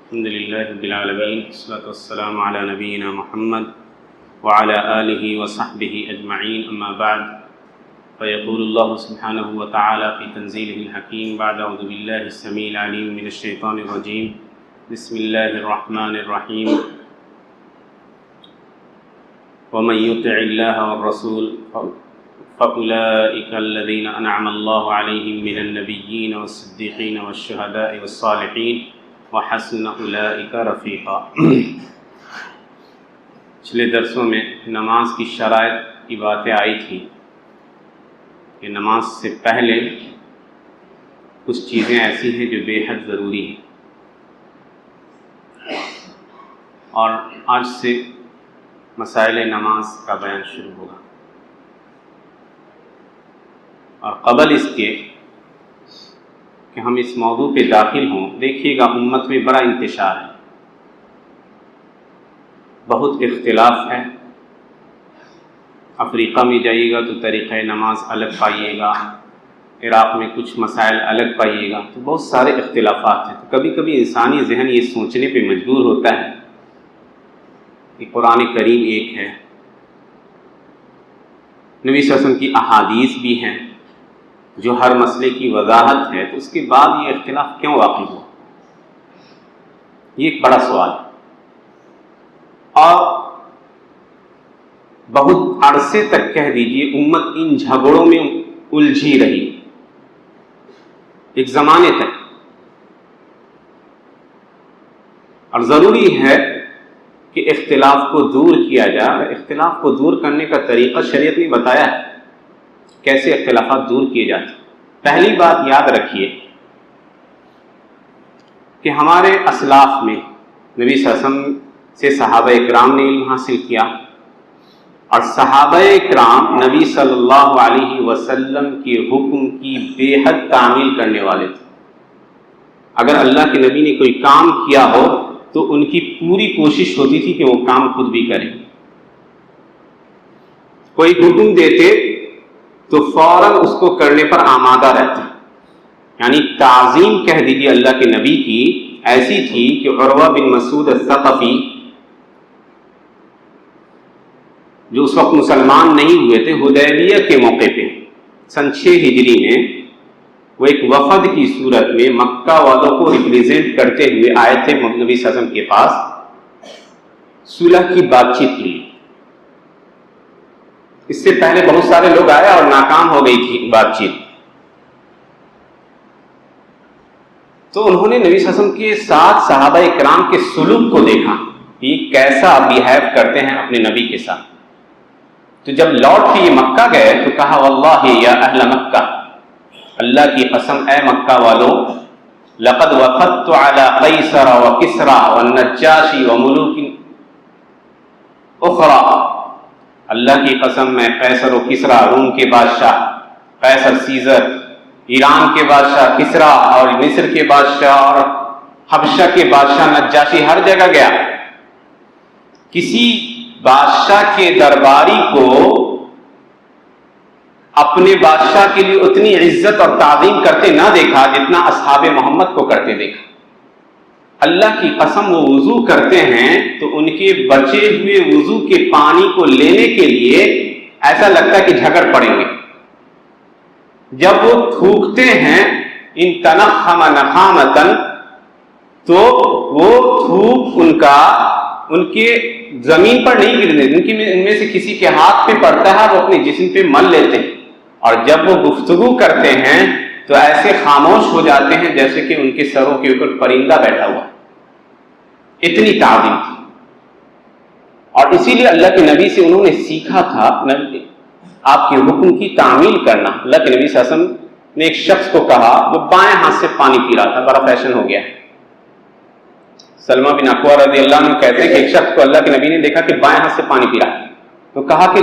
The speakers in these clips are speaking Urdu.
الحمد لله رب العالمين والصلاة والسلام على نبينا محمد وعلى آله وصحبه أجمعين أما بعد فيقول الله سبحانه وتعالى في تنزيله الحكيم بعد أعوذ بالله السميع العليم من الشيطان الرجيم بسم الله الرحمن الرحيم ومن يطع الله والرسول فأولئك الذين أنعم الله عليهم من النبيين والصديقين والشهداء والصالحين وحسن أولئك رفيقا۔ پچھلے درسوں میں نماز کی شرائط کی باتیں آئی تھی کہ نماز سے پہلے کچھ چیزیں ایسی ہیں جو بے حد ضروری ہیں، اور آج سے مسائل نماز کا بیان شروع ہوگا۔ اور قبل اس کے کہ ہم اس موضوع پہ داخل ہوں، دیکھیے گا امت میں بڑا انتشار ہے، بہت اختلاف ہے۔ افریقہ میں جائیے گا تو طریقہ نماز الگ پائیے گا، عراق میں کچھ مسائل الگ پائیے گا، تو بہت سارے اختلافات ہیں۔ تو کبھی کبھی انسانی ذہن یہ سوچنے پہ مجبور ہوتا ہے کہ قرآن کریم ایک ہے، نبی صلی اللہ علیہ وسلم کی احادیث بھی ہیں جو ہر مسئلے کی وضاحت ہے، تو اس کے بعد یہ اختلاف کیوں واقع ہوا؟ یہ ایک بڑا سوال ہے، اور بہت عرصے تک کہہ دیجئے امت ان جھگڑوں میں الجھی رہی، ایک زمانے تک۔ اور ضروری ہے کہ اختلاف کو دور کیا جائے۔ اختلاف کو دور کرنے کا طریقہ شریعت نے بتایا ہے، کیسے اختلافات دور کیے جاتے ہیں۔ پہلی بات یاد رکھیے کہ ہمارے اسلاف میں نبی صلی اللہ علیہ وسلم سے صحابہ اکرام نے علم حاصل کیا، اور صحابہ اکرام نبی صلی اللہ علیہ وسلم کے حکم کی بے حد تعمیل کرنے والے تھے۔ اگر اللہ کے نبی نے کوئی کام کیا ہو تو ان کی پوری کوشش ہوتی تھی کہ وہ کام خود بھی کریں۔ کوئی حکم دیتے تو فوراً اس کو کرنے پر آمادہ رہتے، یعنی تعظیم کہہ دیجیے اللہ کے نبی کی ایسی تھی کہ عروہ بن مسعود الثقفی جو اس وقت مسلمان نہیں ہوئے تھے، حدیبیہ کے موقع پہ سن 6 ہجری میں وہ ایک وفد کی صورت میں مکہ والوں کو ریپریزنٹ کرتے ہوئے آئے تھے نبی صلی اللہ علیہ وسلم کے پاس صلح کی بات چیت کے لیے۔ اس سے پہلے بہت سارے لوگ آئے اور ناکام ہو گئی تھی بات چیت، تو انہوں نے نبی صلی اللہ علیہ وسلم کے ساتھ صحابہ اکرام کے سلوک کو دیکھا کہ کیسا بیہیو کرتے ہیں اپنے نبی کے ساتھ۔ تو جب لوٹ کے یہ مکہ گئے تو کہا واللہ یا اہل مکہ، اللہ کی قسم اے مکہ والوں، لقد وفدت علی قیصر وکسرى والنجاشی وملوک اخرى، اللہ کی قسم میں قیصر و کسریٰ، روم کے بادشاہ قیصر سیزر، ایران کے بادشاہ کسریٰ اور مصر کے بادشاہ اور حبشہ کے بادشاہ نجاشی، ہر جگہ گیا۔ کسی بادشاہ کے درباری کو اپنے بادشاہ کے لیے اتنی عزت اور تعظیم کرتے نہ دیکھا جتنا اصحاب محمد کو کرتے دیکھا۔ اللہ کی قسم وہ وضو کرتے ہیں تو ان کے بچے ہوئے وضو کے پانی کو لینے کے لیے ایسا لگتا ہے کہ جھگڑ پڑیں گے۔ جب وہ تھوکتے ہیں ان تنخم نخامتن، تو وہ تھوک ان کے زمین پر نہیں گرنے، ان میں سے کسی کے ہاتھ پہ پڑتا ہے، وہ اپنے جسم پہ مل لیتے ہیں، اور جب وہ گفتگو کرتے ہیں تو ایسے خاموش ہو جاتے ہیں جیسے کہ ان کے سروں کے اوپر پرندہ بیٹھا ہوا۔ اتنی تعظیم تھی، اور اسی لیے اللہ کے نبی سے انہوں نے سیکھا تھا آپ کے حکم کی تعمیل کرنا۔ اللہ کے نبی صلی اللہ علیہ وسلم نے ایک شخص کو کہا جو بائیں ہاتھ سے پانی پی رہا تھا، بڑا فیشن ہو گیا۔ سلمہ بن اکوع رضی اللہ عنہ کہتے ہیں کہ ایک شخص کو اللہ کے نبی نے دیکھا کہ بائیں ہاتھ سے پانی پی رہا ہے، تو کہا کہ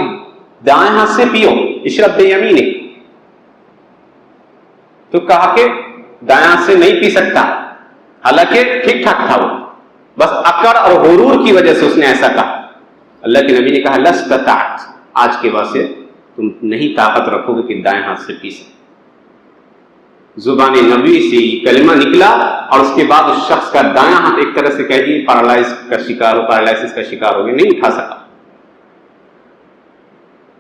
دائیں ہاتھ سے پیو، اشرب بیمینک، تو کہا کہ دائیں ہاتھ سے نہیں پی سکتا، حالانکہ ٹھیک ٹھاک تھا، وہ بس اکڑ اور غرور کی وجہ سے اس نے ایسا کہا۔ اللہ کے نبی نے کہا لستطعت، آج کے بعد سے تم نہیں طاقت رکھو گے کہ دائیں ہاتھ سے پی سکتے۔ زبان نبی سے کلمہ نکلا اور اس کے بعد اس شخص کا دایاں ہاتھ ایک طرح سے کہہ دیے پیرالائسس کا شکار ہو گیا، نہیں اٹھا سکا۔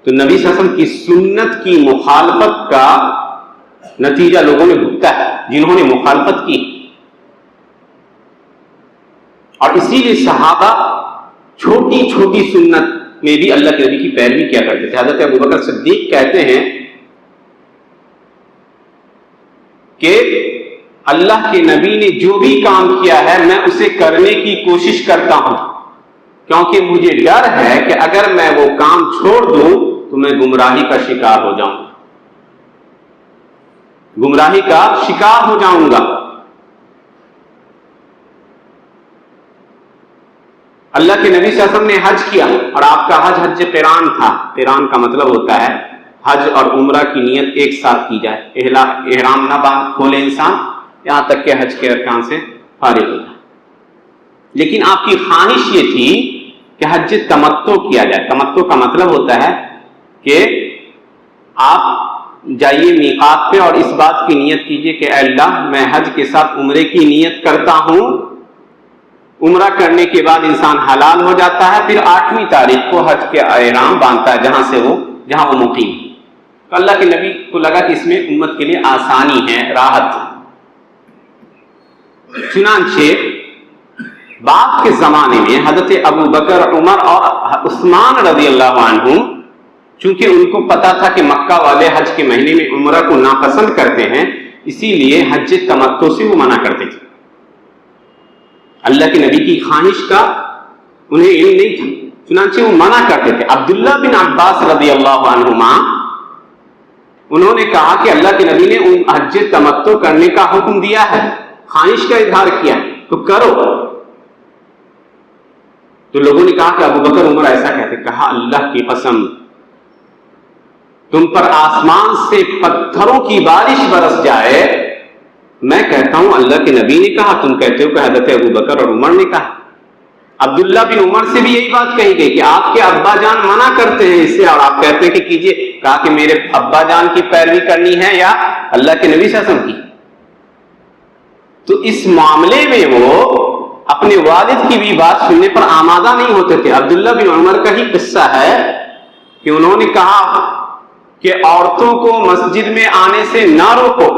تو نبی صلی اللہ علیہ وسلم کی سنت کی مخالفت کا نتیجہ لوگوں نے بھگتا ہے جنہوں نے مخالفت کی، اور اسی لیے صحابہ چھوٹی چھوٹی سنت میں بھی اللہ کے نبی کی پیروی کیا کرتے تھے۔ حضرت ابوبکر صدیق کہتے ہیں کہ اللہ کے نبی نے جو بھی کام کیا ہے میں اسے کرنے کی کوشش کرتا ہوں، کیونکہ مجھے ڈر ہے کہ اگر میں وہ کام چھوڑ دوں تو میں گمراہی کا شکار ہو جاؤں گا۔ اللہ کے نبی صلی اللہ علیہ وسلم نے حج کیا اور آپ کا حج قران تھا۔ قران کا مطلب ہوتا ہے حج اور عمرہ کی نیت ایک ساتھ کی جائے، احرام نہ باندھ کھولے انسان یہاں تک کہ حج کے ارکان سے فارغ ہو جائے۔ لیکن آپ کی خواہش یہ تھی کہ حج تمتع کیا جائے۔ تمتع کا مطلب ہوتا ہے کہ آپ جائیے میقات پہ اور اس بات کی نیت کیجئے کہ اے اللہ میں حج کے ساتھ عمرے کی نیت کرتا ہوں۔ عمرہ کرنے کے بعد انسان حلال ہو جاتا ہے، پھر 8ویں تاریخ کو حج کے احرام باندھتا ہے جہاں وہ مقیم۔ تو اللہ کے نبی کو لگا کہ اس میں امت کے لیے آسانی ہے، راحت۔ چنانچہ بعد کے زمانے میں حضرت ابوبکر، عمر اور عثمان رضی اللہ عنہ، چونکہ ان کو پتا تھا کہ مکہ والے حج کے مہینے میں عمرہ کو ناپسند کرتے ہیں، اسی لیے حج تمتع سے وہ منع کرتے تھے۔ اللہ کے نبی کی خواہش کا انہیں علم نہیں تھا، چنانچہ وہ منع کرتے تھے۔ عبداللہ بن عباس رضی اللہ عنہما انہوں نے کہا کہ اللہ کے نبی نے حج تمتع کرنے کا حکم دیا ہے، خواہش کا اظہار کیا تو کرو۔ تو لوگوں نے کہا کہ ابوبکر، عمر ایسا کہتے، کہا اللہ کی قسم تم پر آسمان سے پتھروں کی بارش برس جائے، میں کہتا ہوں اللہ کے نبی نے کہا، تم کہتے ہو کہ حضرت ابوبکر اور عمر نے کہا۔ عبداللہ بن عمر سے بھی یہی بات کہی گئی کہ آپ کے ابا جان منع کرتے ہیں اس سے اور آپ کہتے ہیں کہ کیجئے۔ کہا کہ میرے ابا جان کی پیروی کرنی ہے یا اللہ کے نبی صلی اللہ علیہ وسلم کی؟ تو اس معاملے میں وہ اپنے والد کی بھی بات سننے پر آمادہ نہیں ہوتے تھے۔ عبداللہ بن عمر کا ہی قصہ ہے کہ انہوں نے کہا کہ عورتوں کو مسجد میں آنے سے نہ روکو،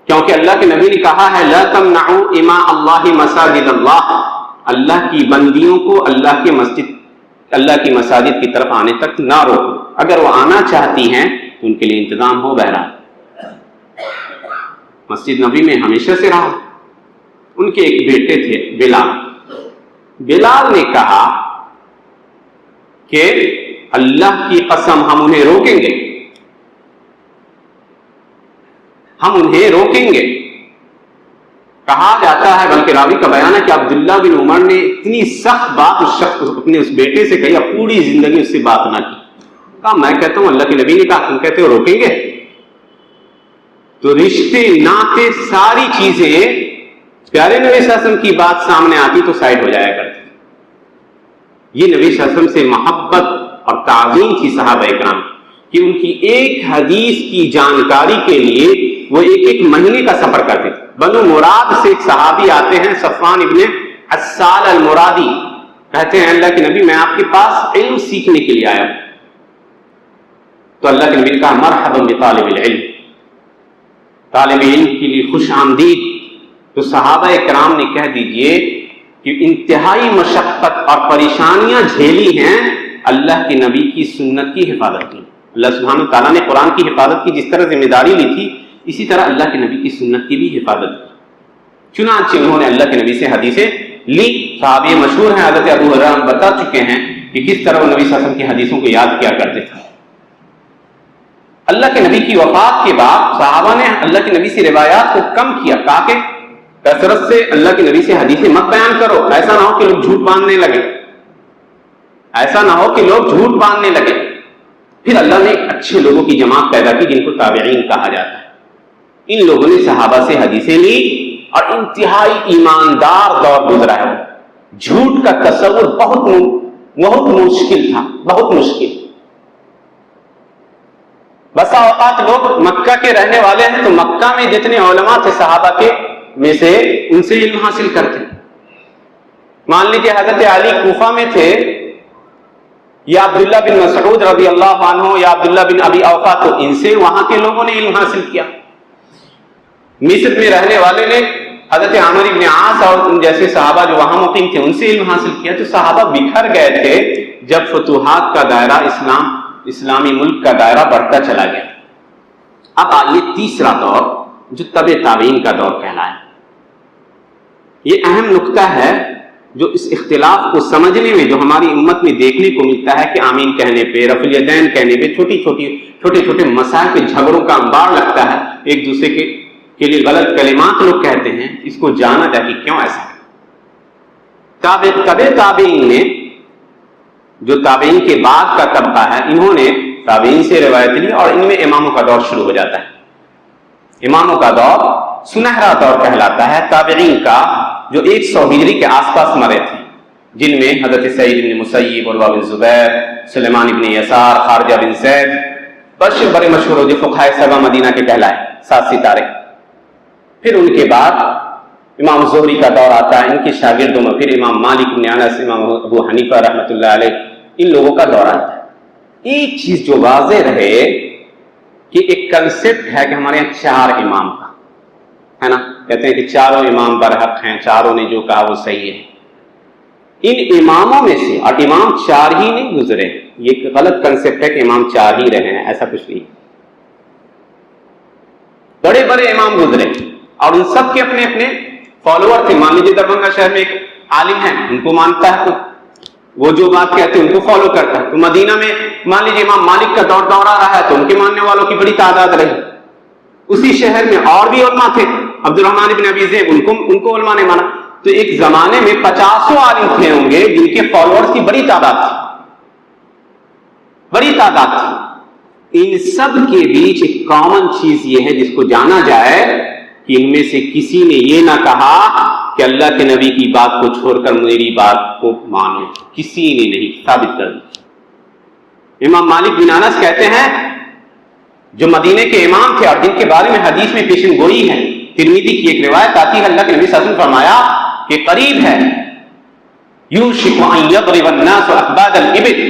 کیونکہ اللہ کے نبی نے کہا ہے لا تمنعوا اماء اللہ مساجد اللہ، اللہ کی بندیوں کو اللہ کی مساجد کی طرف آنے تک نہ روکو، اگر وہ آنا چاہتی ہیں تو ان کے لیے انتظام ہو۔ بہرحال مسجد نبی میں ہمیشہ سے رہا۔ ان کے ایک بیٹے تھے بلال نے کہا کہ اللہ کی قسم ہم انہیں روکیں گے۔ کہا جاتا ہے، بلکہ راوی کا بیان ہے کہ عبداللہ بن عمر نے اتنی سخت بات اپنے اس بیٹے سے کہی، پوری زندگی اس سے بات نہ کی۔ کہا میں کہتا ہوں اللہ کے نبی نے کہا، تم کہتے ہو روکیں گے؟ تو رشتے ناطے ساری چیزیں پیارے نبی صلی اللہ علیہ وسلم کی بات سامنے آتی تو سائڈ ہو جایا کرتی۔ یہ نبی صلی اللہ علیہ وسلم سے محبت اور تعظیم تھی صحابہ کرام کہ ان کی ایک حدیث کی جانکاری کے لیے وہ ایک مہینے کا سفر کرتے تھے۔ بنو مراد سے ایک صحابی آتے ہیں، صفوان ابن عسال المرادی، کہتے ہیں اللہ کے نبی میں آپ کے پاس علم سیکھنے کے لیے آیا ہوں۔ تو اللہ کے نبی نے کہا مرحبا بطالب العلم، طالب علم کے لیے خوش آمدید۔ تو صحابہ کرام نے کہہ دیجئے کہ انتہائی مشقت اور پریشانیاں جھیلی ہیں اللہ کے نبی کی سنت کی حفاظت کی۔ اللہ سبحانہ تعالیٰ نے قرآن کی حفاظت کی جس طرح ذمہ داری لی تھی، اسی طرح اللہ کے نبی کی سنت کی بھی حفاظت کی۔ چنانچہ انہوں نے اللہ کے نبی سے حدیثیں لی۔ صحابی مشہور ہیں، حضرت ابو ہریرہ بتا چکے ہیں کہ کس طرح وہ نبی صلی اللہ علیہ وسلم کی حدیثوں کو یاد کیا کرتے تھے۔ اللہ کے نبی کی وفات کے بعد صحابہ نے اللہ کے نبی سے روایات کو کم کیا، کہا کہ کثرت سے اللہ کے نبی سے حدیثیں مت بیان کرو، ایسا نہ ہو کہ لوگ جھوٹ باندھنے لگے۔ پھر اللہ نے اچھے لوگوں کی جماعت پیدا کی جن کو تابعین کہا جاتا ہے۔ ان لوگوں نے صحابہ سے حدیثیں لی اور انتہائی ایماندار دور گزرا ہے۔ جھوٹ کا تصور بہت مشکل تھا، بہت مشکل۔ بس بسا اوقات لوگ مکہ کے رہنے والے ہیں تو مکہ میں جتنے علماء تھے صحابہ کے میں سے ان سے علم حاصل کرتے. مان لیجیے حضرت علی کوفہ میں تھے یا عبداللہ بن مسعود رضی اللہ عنہ یا عبداللہ بن ابی اوفا، تو ان سے وہاں کے لوگوں نے علم حاصل کیا. مصر میں رہنے والے نے حضرت عامر بن عاص اور ان جیسے صحابہ جو وہاں مقیم تھے ان سے علم حاصل کیا. تو صحابہ بکھر گئے تھے جب فتوحات کا دائرہ اسلامی ملک کا دائرہ بڑھتا چلا گیا. اب آئیے تیسرا دور جو تبع تابعین کا دور کہلایا. یہ اہم نقطہ ہے جو اس اختلاف کو سمجھنے میں جو ہماری امت میں دیکھنے کو ملتا ہے کہ آمین کہنے پہ، رفع الیدین کہنے پہ چھوٹے چھوٹے مسائل پہ جھگڑوں کا انبار لگتا ہے، ایک دوسرے کے لیے غلط کلمات لوگ کہتے ہیں. اس کو جانا جائے کہ کیوں ایسا ہے. تبع تابعین نے جو تابعین کے بعد کا طبقہ ہے انہوں نے تابعین سے روایت لی اور ان میں اماموں کا دور شروع ہو جاتا ہے. اماموں کا دور سنہرا دور کہلاتا ہے تابعین کا، جو 100 ہجری کے آس پاس مرے تھے، جن میں حضرت سعید بن مسیب، عروہ بن زبیر، سلیمان بن یسار، خارجہ بن زید بڑے مشہور جو فقہائے سبع مدینہ کے کہلائے 7 ستارے. پھر ان کے بعد امام زہری کا دور آتا ہے، ان کے شاگردوں میں پھر امام مالک بن انس، امام ابو حنیفہ رحمۃ اللہ علیہ، ان لوگوں کا دور آتا ہے. ایک چیز جو واضح رہے کہ ایک کنسپٹ ہے کہ ہمارے یہاں 4 امام کا ہے نا، کہتے ہیں کہ چاروں امام برحق ہیں، چاروں نے جو کہا وہ صحیح ہے. ان اماموں میں سے اور امام 4 ہی نہیں گزرے، یہ ایک غلط کنسپٹ ہے کہ امام 4 ہی رہے ہیں، ایسا کچھ نہیں. بڑے بڑے امام گزرے اور ان سب کے اپنے اپنے فالوور تھے. مان لیجیے دربھنگہ شہر میں ایک عالم ہے، ان کو مانتا ہے تو وہ جو بات کہتے ہیں ان کو فالو کرتا ہے. تو مدینہ میں مان لیجیے امام مالک کا دور آ رہا ہے تو ان کے ماننے والوں کی بڑی تعداد رہی. اسی شہر میں اور بھی علماء تھے، عبد الرحمن بن ابی ذئب، ان کو علماء نے مانا. تو ایک زمانے میں 50 عالم تھے ہوں گے جن کے فالوورز کی بڑی تعداد تھی. ان سب کے بیچ ایک کامن چیز یہ ہے جس کو جانا جائے کہ ان میں سے کسی نے یہ نہ کہا کہ اللہ کے نبی کی بات کو چھوڑ کر میری بات کو مانو، کسی نے نہیں ثابت کر دی. امام مالک بن انس کہتے ہیں جو مدینے کے امام تھے اور جن کے بارے میں حدیث میں پیشن گوئی ہے، ترمذی کی ایک روایت آتی ہے، اللہ کے نبی صلی اللہ علیہ وسلم فرمایا کہ قریب ہے یوشک ان یضرب الناس اکباد الابل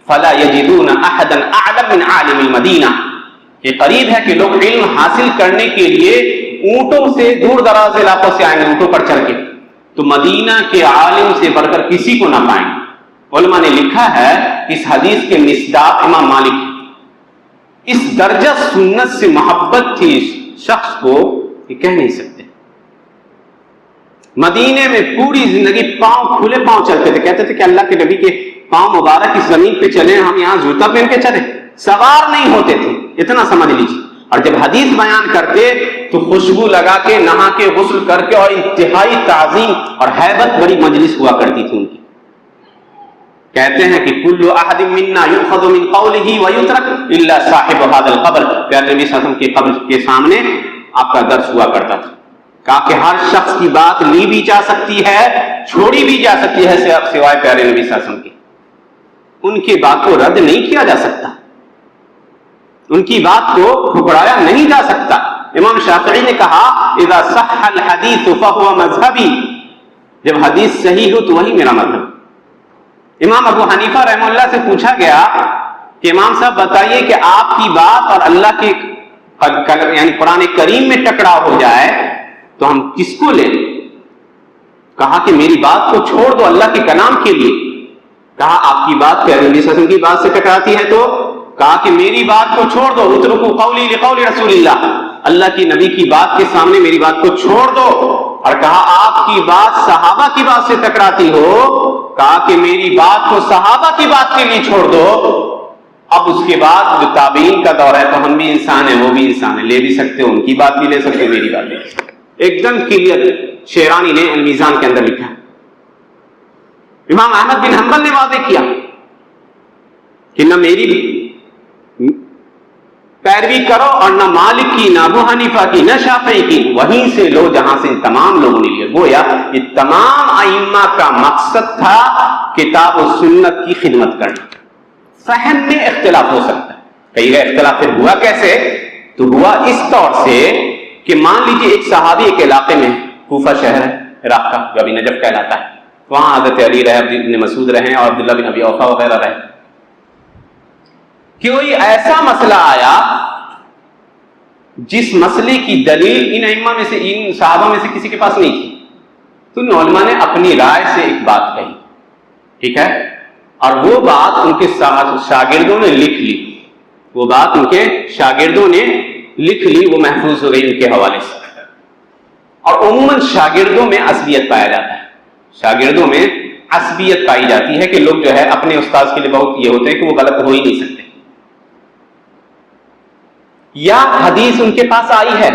فلا یجدون احدا اعلم من عالم المدینہ. یہ قریب ہے کہ لوگ علم حاصل کرنے کے لیے اونٹوں سے دور دراز علاقوں سے آئیں گے، اونٹوں پر چڑھ کے، تو مدینہ کے عالم سے بڑھ کر کسی کو نہ پائیں گے. علماء نے لکھا ہے اس حدیث کے مصداق امام مالک. اس درجہ سنت سے محبت تھی اس شخص کو کہ کہہ نہیں سکتے. مدینے میں پوری زندگی کھلے پاؤں چلتے تھے، کہتے تھے کہ اللہ کے نبی کے پاؤں مبارک اس زمین پہ چلے، ہم یہاں جوتا پہن کے چلے. سوار نہیں ہوتے تھے، اتنا سمجھ لیجیے. اور جب حدیث بیان کرتے تو خوشبو لگا کے، نہا کے، غسل کر کے، اور انتہائی تعظیم اور ہیبت بڑی مجلس ہوا کرتی تھی ان کی. کہتے ہیں کہ کل احد منا یؤخذ من قوله ویترک الا صاحب هذا القبر. پیارے نبی صلی اللہ علیہ وسلم کے قبر کے سامنے آپ کا درس ہوا کرتا تھا. کہا کہ ہر شخص کی بات لی بھی جا سکتی ہے، چھوڑی بھی جا سکتی ہے سوائے پیارے نبی صلی اللہ علیہ وسلم کے. ان کی بات کو رد نہیں کیا جا سکتا، ان کی بات کو ٹھکرایا نہیں جا سکتا. امام شافعی نے کہا اذا صح الحدیث فهو مذہبی، جب حدیث صحیح ہو تو وہی میرا مذہب. امام ابو حنیفہ رحمہ اللہ سے پوچھا گیا کہ امام صاحب بتائیے کہ آپ کی بات اور اللہ کے یعنی قرآن کریم میں ٹکراؤ ہو جائے تو ہم کس کو لیں؟ کہا کہ میری بات کو چھوڑ دو اللہ کے کلام کے لیے. کہا آپ کی بات پیارے نبی صلی اللہ علیہ وسلم کی بات سے ٹکراتی ہے تو؟ کہا کہ میری بات کو چھوڑ دو، اترکوا قولی لقول رسول اللہ، اللہ کی نبی کی بات کے سامنے میری بات کو چھوڑ دو. اور کہا آپ کی بات صحابہ کی بات سے ٹکراتی ہو، کہا کہ میری بات کو صحابہ کی بات کے لیے چھوڑ دو. اب اس کے بعد جو تابعین کا دور ہے تو ہم بھی انسان ہیں، وہ بھی انسان ہیں، لے بھی سکتے ہو، ان کی بات بھی لے سکتے ہو، میری بات بھی لے سکتے. ایک دم کلیئر شیرانی نے المیزان کے اندر لکھا. امام احمد بن حنبل نے واضح کیا کہ نہ میری پیروی کرو اور نہ مالک کی، نہ ابو حنیفہ کی، نہ شافعی کی، وہیں سے لو جہاں سے ان تمام لوگوں نے لیا. گویا یہ تمام ائمہ کا مقصد تھا کتاب و سنت کی خدمت کرنا. فہم میں اختلاف ہو سکتا ہے، کئی گئے اختلاف پھر ہوا کیسے؟ تو ہوا اس طور سے کہ مان لیجیے ایک صحابی ایک علاقے میں، کوفہ شہر ہے عراق کا جو ابھی نجف کہلاتا ہے، وہاں حضرت علی رہے، ابن مسعود رہے اور عبداللہ بن ابی اوفا وغیرہ رہے. کوئی ایسا مسئلہ آیا جس مسئلے کی دلیل ان ائمہ میں سے، ان صحابہ میں سے کسی کے پاس نہیں تھی، تو علماء نے اپنی رائے سے ایک بات کہی، ٹھیک ہے، اور وہ بات ان کے شاگردوں نے لکھ لی، وہ بات ان کے شاگردوں نے لکھ لی، وہ محفوظ ہو گئی ان کے حوالے سے. اور عموماً شاگردوں میں عصبیت پایا جاتا ہے، شاگردوں میں عصبیت پائی جاتی ہے کہ لوگ جو ہے اپنے استاذ کے لیے بہت یہ ہوتے ہیں کہ وہ غلط ہو ہی نہیں سکتے. یا حدیث ان کے پاس آئی ہے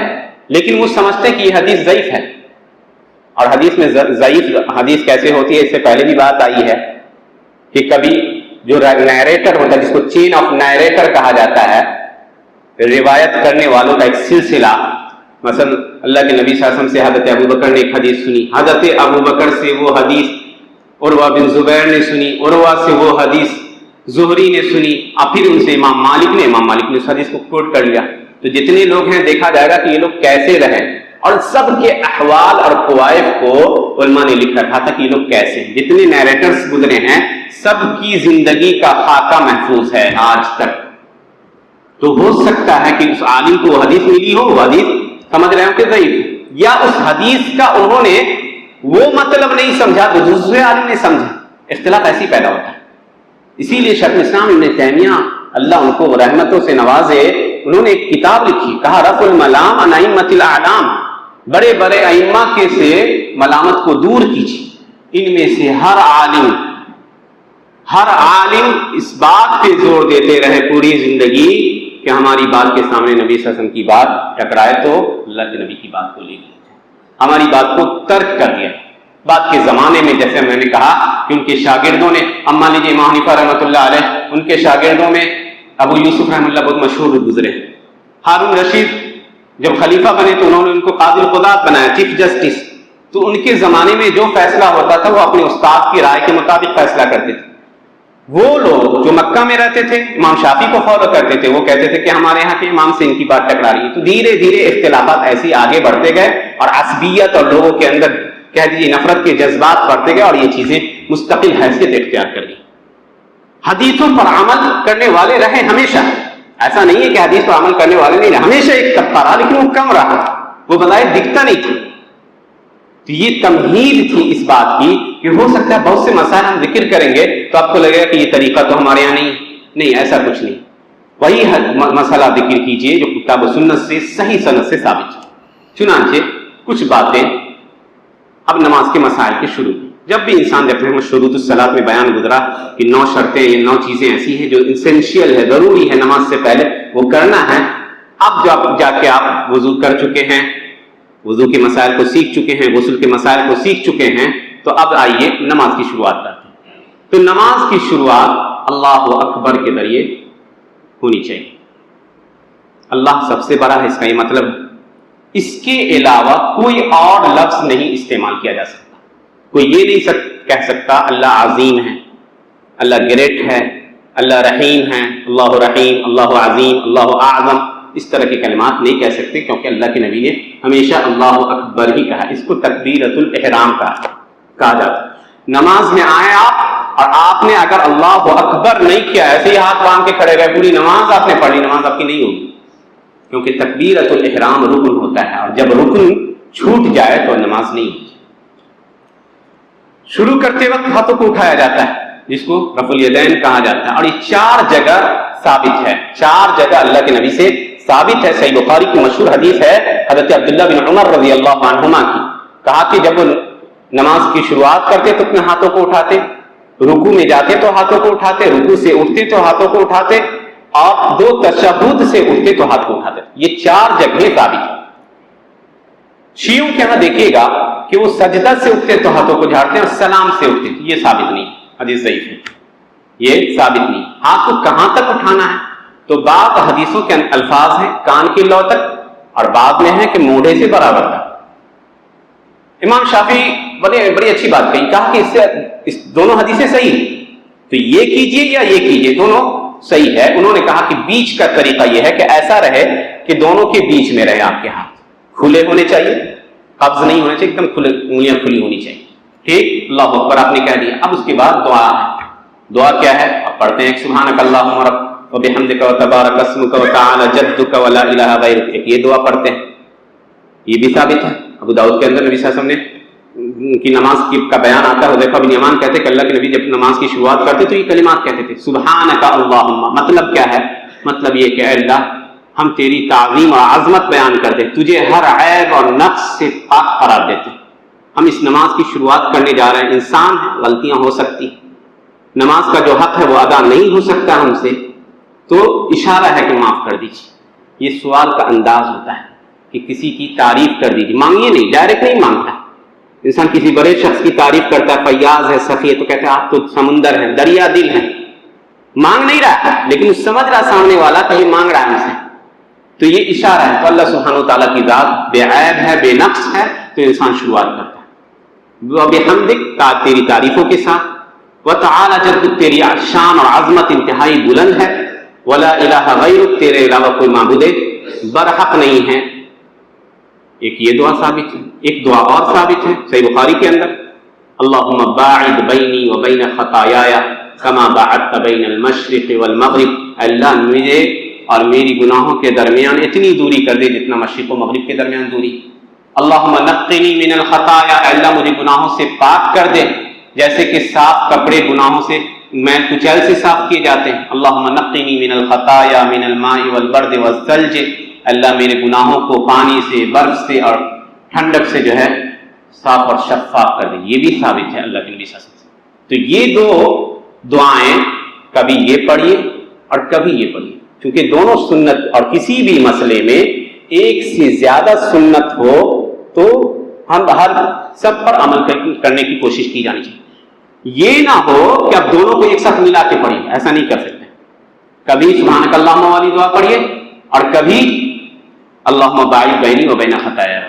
لیکن وہ سمجھتے ہیں کہ یہ حدیث ضعیف ہے، اور حدیث میں ضعیف حدیث کیسے ہوتی ہے اس سے پہلے بھی بات آئی ہے کہ کبھی جو نیریٹر ہوتا ہے، جس کو چین آف نیریٹر کہا جاتا ہے، روایت کرنے والوں کا ایک سلسلہ، مثلا اللہ کے نبی صلی اللہ علیہ وسلم سے حضرت ابو بکر نے ایک حدیث سنی، حضرت ابو بکر سے وہ حدیث عروہ بن زبیر نے سنی، عروہ سے وہ حدیث زہری نے سنی، اور پھر ان سے امام مالک نے اس حدیث کو کوٹ کر لیا. تو جتنے لوگ ہیں دیکھا جائے گا کہ یہ لوگ کیسے رہے، اور سب کے احوال اور قوائف کو علماء نے لکھ رکھا تھا کہ یہ لوگ کیسے ہیں. جتنے نیریٹرز گزرے ہیں سب کی زندگی کا خاکہ محفوظ ہے آج تک. تو ہو سکتا ہے کہ اس عالم کو وہ حدیث ملی ہو، وہ حدیث سمجھ رہے ہو کہ ضعیف، یا اس حدیث کا انہوں نے وہ مطلب نہیں سمجھا تو دوسرے عالم نے سمجھا. اختلاف ایسی پیدا ہوتا ہے. اسی لیے شیخ الاسلام ابن تیمیہ اللہ ان کو رحمتوں سے نوازے، انہوں نے ایک کتاب لکھی، کہا رفع الملام عن ائمۃ الاعلام، بڑے بڑے ائمہ کے سے ملامت کو دور کیجیے. ان میں سے ہر عالم اس بات پہ زور دیتے رہے پوری زندگی کہ ہماری بات کے سامنے نبی صلی اللہ علیہ وسلم کی بات ٹکرائے تو اللہ کے نبی کی بات کو لے لیا، ہماری بات کو ترک کر دیا. بعد کے زمانے میں جیسے میں نے کہا کہ ان کے شاگردوں نے، اما لیجیے امام حنیفہ رحمۃ اللہ علیہ، ان کے شاگردوں میں ابو یوسف رحمۃ اللہ بہت مشہور گزرے. ہارون رشید جب خلیفہ بنے تو انہوں نے ان کو قاضی القضات بنایا، چیف جسٹس. تو ان کے زمانے میں جو فیصلہ ہوتا تھا وہ اپنے استاد کی رائے کے مطابق فیصلہ کرتے تھے. وہ لوگ جو مکہ میں رہتے تھے امام شافعی کو فالو کرتے تھے، وہ کہتے تھے کہ ہمارے یہاں کے امام سے ان کی بات ٹکرا رہی ہے. تو دھیرے دھیرے اختلافات ایسی آگے بڑھتے گئے اور عصبیت اور لوگوں کے اندر کہہ دیجیے نفرت کے جذبات بڑھتے گئے اور یہ چیزیں مستقل حیثیت اختیار کر لی. حدیثوں پر عمل کرنے والے رہے ہمیشہ، ایسا نہیں ہے کہ حدیث پر عمل کرنے والے نہیں رہے، ہمیشہ ایک طبقہ رہا لیکن وہ کم رہا، وہ بظاہر دکھتا نہیں تھا. تو یہ تمہید تھی اس بات کی کہ ہو سکتا ہے بہت سے مسائل ہم ذکر کریں گے تو آپ کو لگے گا کہ یہ طریقہ تو ہمارے یہاں نہیں، ایسا کچھ نہیں. وہی مسئلہ ذکر کیجئے جو کتاب و سنت سے صحیح سند سے ثابت ہے. چنانچہ کچھ باتیں اب نماز کے مسائل کے شروع. جب بھی انسان جب ہم شروط الصلاۃ میں بیان گزرا کہ 9 شرطیں، یہ 9 چیزیں ایسی ہیں جو اسینشیل ہے، ضروری ہے نماز سے پہلے وہ کرنا ہے. اب جب جا کے آپ وضو کر چکے ہیں، وضو کے مسائل کو سیکھ چکے ہیں، غسل کے مسائل کو سیکھ چکے ہیں، تو اب آئیے نماز کی شروعات کرتے ہیں. تو نماز کی شروعات اللہ اکبر کے ذریعے ہونی چاہیے. اللہ سب سے بڑا ہے، اس کا یہ مطلب ہے. اس کے علاوہ کوئی اور لفظ نہیں استعمال کیا جا سکتا. کوئی یہ نہیں کہہ سکتا اللہ عظیم ہے، اللہ گریٹ ہے، اللہ رحیم ہے، اللہ رحیم، اللہ عظیم، اللہ اعظم. اس طرح کے کلمات نہیں کہہ سکتے کیونکہ اللہ کے نبی نے ہمیشہ اللہ اکبر ہی کہا. اس کو تکبیرۃ الاحرام کہا جاتا ہے. نماز میں آئے آپ اور آپ نے اگر اللہ اکبر نہیں کیا، ایسے ہی ہاتھ باندھ کے کھڑے رہے، پوری نماز آپ نے پڑھ لی، نماز آپ کی نہیں ہوگی، کیونکہ تکبیرۃ الاحرام رکن ہوتا ہے، اور جب رکن چھوٹ جائے تو نماز نہیں ہوتی. شروع کرتے وقت ہاتھوں کو اٹھایا جاتا ہے جس کو رفع الیدین کہا جاتا ہے، اور یہ 4 جگہ ثابت ہے، 4 جگہ اللہ کے نبی سے ثابت ہے. صحیح بخاری کی مشہور حدیث ہے حضرت عبداللہ بن عمر رضی اللہ عنہما کی، کہا کہ جب وہ نماز کی شروعات کرتے تو اپنے ہاتھوں کو اٹھاتے، رکوع میں جاتے تو ہاتھوں کو اٹھاتے، رکوع سے اٹھتے تو ہاتھوں کو اٹھاتے، اور 2 تشہد سے اٹھتے تو ہاتھ کو اٹھاتے. یہ 4 جگہیں ثابت ہیں. شیعوں کے یہاں دیکھیے گا کہ وہ سجدہ سے اٹھتے تو ہاتھوں کو جھاڑتے ہیں اور سلام سے اٹھتے، یہ ثابت نہیں، حدیث ضعیف ہے، یہ ثابت نہیں. ہاتھ کو کہاں تک اٹھانا ہے؟ تو بعض حدیثوں کے الفاظ ہیں کان کی لو تک، اور بعض میں ہے کہ موڑے سے برابر تک. امام شافعی بڑی اچھی بات کہی، کہا کہ اس دونوں حدیثیں صحیح ہیں، تو یہ کیجئے یا یہ کیجئے، دونوں صحیح ہے. انہوں نے کہا کہ بیچ کا طریقہ یہ ہے کہ ایسا رہے کہ دونوں کے بیچ میں رہے آپ کے ہاتھ, کھلے ہونے چاہیے, قبض نہیں ہونے چاہیے, ایک دم انگلیاں کھلی ہونی چاہیے. ٹھیک, اللہ اکبر آپ نے کہہ دیا. اب اس کے بعد دعا ہے. دعا کیا ہے؟ آپ پڑھتے ہیں سبحانک اللہم رب وبحمدک وتبارک اسمک وتعالی جدک ولا الہ غیرک. ایک یہ دعا پڑھتے ہیں, یہ بھی ثابت ہے. ابو داؤد کے اندر نبی صلی اللہ علیہ وسلم نے کی نماز کا بیان آتا ہے. حذیفہ بن یمان کہتے ہیں کہ اللہ کے نبی جب نماز کی شروعات کرتے تو یہ کلمات کہتے تھے, سبحانک اللہم. مطلب کیا ہے؟ مطلب یہ کہ اے اللہ ہم تیری تعظیم اور عظمت بیان کرتے, تجھے ہر عیب اور نقص سے پاک قرار دیتے. ہم اس نماز کی شروعات کرنے جا رہے ہیں, انسان ہیں, غلطیاں ہو سکتی, نماز کا جو حق ہے وہ ادا نہیں ہو سکتا ہم سے, تو اشارہ ہے کہ معاف کر دیجیے. یہ سوال کا انداز ہوتا ہے کہ کسی کی تعریف کر دیجیے, مانگیے نہیں, ڈائریکٹ نہیں مانگتا. انسان کسی بڑے شخص کی تعریف کرتا ہے, فیاض ہے, سخی ہے, تو کہتے ہیں آپ تو سمندر ہیں, دریا دل ہیں. مانگ نہیں رہا لیکن سمجھ رہا سامنے والا کہ یہ مانگ رہا ہے ہم سے, تو یہ اشارہ ہے. تو اللہ سبحانہ و تعالیٰ کی ذات بے عیب ہے, بے نقص ہے, تو انسان شروعات کرتا ہے بحمدک, تیری تعریفوں کے ساتھ, وتعالی جدک, تیری شان اور عظمت انتہائی بلند ہے, ولا الہ غیرک, تیرے علاوہ کوئی معبود برحق نہیں ہے. ایک یہ دعا ثابت ہے. ایک دعا اور ثابت ہے صحیح بخاری کے اندر, اللہم باعد بینی و بین خطایایا کما باعدت بین المشرق والمغرب. اللہ مجھے اور میری گناہوں کے درمیان اتنی دوری کر دے جتنا مشرق و مغرب کے درمیان دوری. اللہم نقنی من الخطایا, اللہ مجھے گناہوں سے پاک کر دے, جیسے کہ صاف کپڑے گناہوں سے میل کچیل سے صاف کیے جاتے ہیں. اللہم نقنی من الخطایا من الماء والبرد والثلج, اللہ میرے گناہوں کو پانی سے, برف سے اور ٹھنڈک سے جو ہے صاف اور شفاف کر دے. یہ بھی ثابت ہے اللہ کے نبی صلی اللہ علیہ وسلم. تو یہ دو دعائیں کبھی یہ پڑھیے اور کبھی یہ پڑھیے, کیونکہ دونوں سنت, اور کسی بھی مسئلے میں ایک سے زیادہ سنت ہو تو ہم ہر سب پر عمل کرنے کی کوشش کی جانی چاہیے. یہ نہ ہو کہ آپ دونوں کو ایک ساتھ ملا کے پڑھیں, ایسا نہیں کر سکتے. کبھی سبحانک اللہم والی دعا پڑھیے اور کبھی اللہم باعد بینی و بین خطایا.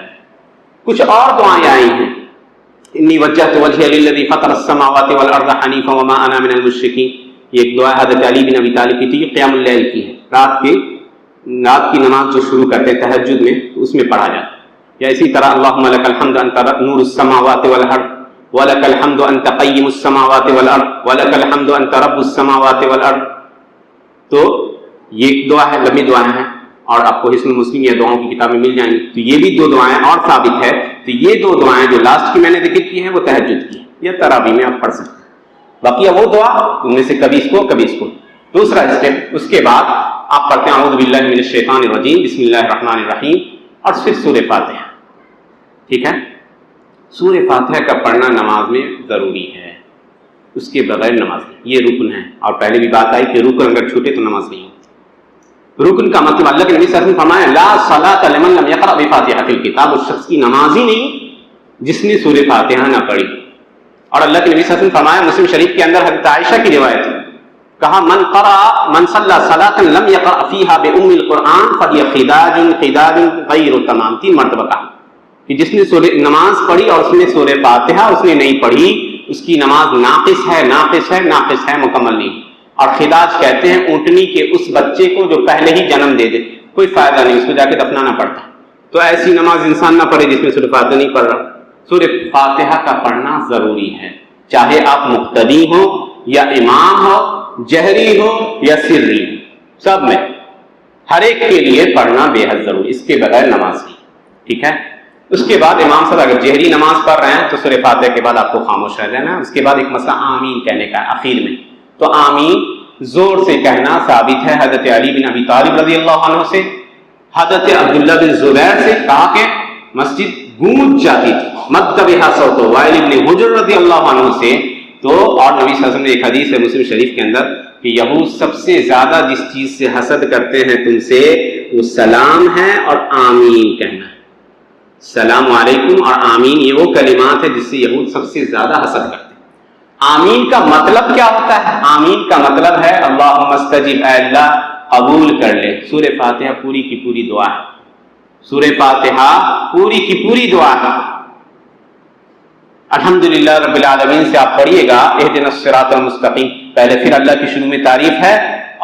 کچھ اور دعائیں آئی ہیں, انی وجہت وجہی للذی فطر السماوات والارض حنیفا وما انا من المشرکین. یہ ایک دعا حضرت علی بن ابی طالب کی تھی, یہ قیام اللیل کی ہے, رات کی نماز جو شروع کرتے ہیں تہجد میں, اس میں پڑھا جاتا ہے. یا اسی طرح اللہم لک الحمد انت نور السماوات والارض ولک الحمد انت قیم السماوات والارض ولک الحمد انت رب السماوات والارض. تو یہ ایک دعا ہے, لمبی دعائیں ہیں, اور آپ کو حسن مسلم یا دعاؤں کی کتابیں مل جائیں گی. تو یہ بھی دو دعائیں اور ثابت ہے. تو یہ دو دعائیں جو لاسٹ کی میں نے ذکر کی ہیں وہ تہجد کی ہیں, یا تراویح میں آپ پڑھ سکتے ہیں. باقی وہ دعا ان میں سے کبھی اس کو کبھی اس کو. دوسرا اسٹیپ, اس کے بعد آپ پڑھتے ہیں اعوذ باللہ من الشیطان الرجیم بسم اللہ الرحمن الرحیم, اور پھر سورہ فاتحہ. ٹھیک ہے, سورہ فاتحہ کا پڑھنا نماز میں ضروری ہے, اس کے بغیر نماز نہیں. یہ رکن ہے, اور پہلے بھی بات آئی کہ رکن اگر چھوٹے تو نماز نہیں ہوتی. رکن کا مطلب اللہ کے نبی صلی اللہ علیہ وسلم فرمایا لا صلاۃ لمن لم یقرأ بفاتحۃ الکتاب, اس شخص کی نماز ہی نہیں جس نے سورہ فاتحہ نہ پڑھی. اور اللہ کے نبی صلی اللہ علیہ وسلم فرمایا, مسلم شریف کے اندر حضرت عائشہ کی روایت ہے, کہا من صلی صلاۃ لم یقرأ فیہا بأم القرآن فہی خداج غیر تمام. 3 مرتبہ کہا کہ جس نے نماز پڑھی اور اس نے سورہ فاتحہ اس نے نہیں پڑھی, اس کی نماز ناقص ہے, ناقص ہے, ناقص ہے, مکمل نہیں. اور خداج کہتے ہیں اونٹنی کے اس بچے کو جو پہلے ہی جنم دے دے, کوئی فائدہ نہیں, اس کو جا کے دفنانا پڑتا. تو ایسی نماز انسان نہ پڑھے جس میں سورہ فاتحہ نہیں پڑھ رہا. سورہ فاتحہ کا پڑھنا ضروری ہے, چاہے آپ مقتدی ہو یا امام ہو, جہری ہو یا سری, سب میں ہر ایک کے لیے پڑھنا بے حد ضروری, اس کے بغیر نماز نہیں. ٹھیک ہے, اس کے بعد امام صاحب اگر جہری نماز پڑھ رہے ہیں تو سورہ فاتحہ کے بعد آپ کو خاموش رہ جانا ہے. اس کے بعد ایک مسئلہ آمین کہنے کا ہے اخیر میں. تو آمین زور سے کہنا ثابت ہے حضرت علی بن ابی طالب رضی اللہ عنہ سے, حضرت عبداللہ بن زبیر سے, کہا کہ مسجد گونج جاتی تھی, مد بہا صوت, وائل بن حجر رضی اللہ عنہ سے. تو اور نبی صلی اللہ علیہ وسلم نے ایک حدیث ہے مسلم شریف کے اندر کہ یہود سب سے زیادہ جس چیز سے حسد کرتے ہیں تم سے وہ سلام ہے اور آمین کہنا ہے. السلام علیکم اور آمین, یہ وہ کلمات ہے جس سے یہود سب سے زیادہ حسد کرتے ہیں. آمین کا مطلب کیا ہوتا ہے؟ آمین کا مطلب ہے اللہم استجب, اے اللہ قبول کر لے. سورہ فاتحہ پوری کی پوری دعا ہے, سورہ فاتحہ پوری کی پوری دعا ہے. الحمدللہ رب العالمین سے آپ پڑھیے گا اہدنا الصراط المستقیم, پہلے پھر اللہ کی شروع میں تعریف ہے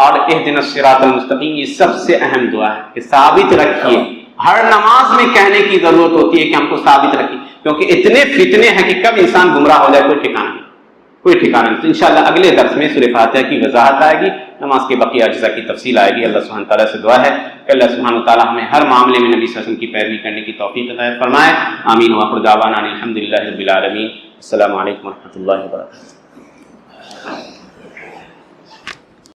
اور اہدنا الصراط المستقیم یہ سب سے اہم دعا ہے کہ ثابت رکھیے. ہر نماز میں کہنے کی ضرورت ہوتی ہے کہ ہم کو ثابت رکھیے، کیونکہ اتنے فتنے ہیں کہ کب انسان گمراہ ہو جائے کوئی ٹھکانا نہیں، کوئی ٹھکانا نہیں. تو انشاءاللہ اگلے درس میں سورہ فاتحہ کی وضاحت آئے گی، نماز کے بقیہ اجزاء کی تفصیل آئے گی. اللہ سبحانہ تعالیٰ سے دعا ہے کہ اللہ سبحانہ تعالیٰ ہمیں ہر معاملے میں نبی صلی اللہ علیہ وسلم کی پیروی کرنے کی توفیق عطا فرمائے. آمین. وآخر دعوانا الحمدللہ رب العالمین. السلام علیکم ورحمۃ اللہ وبرکاتہ.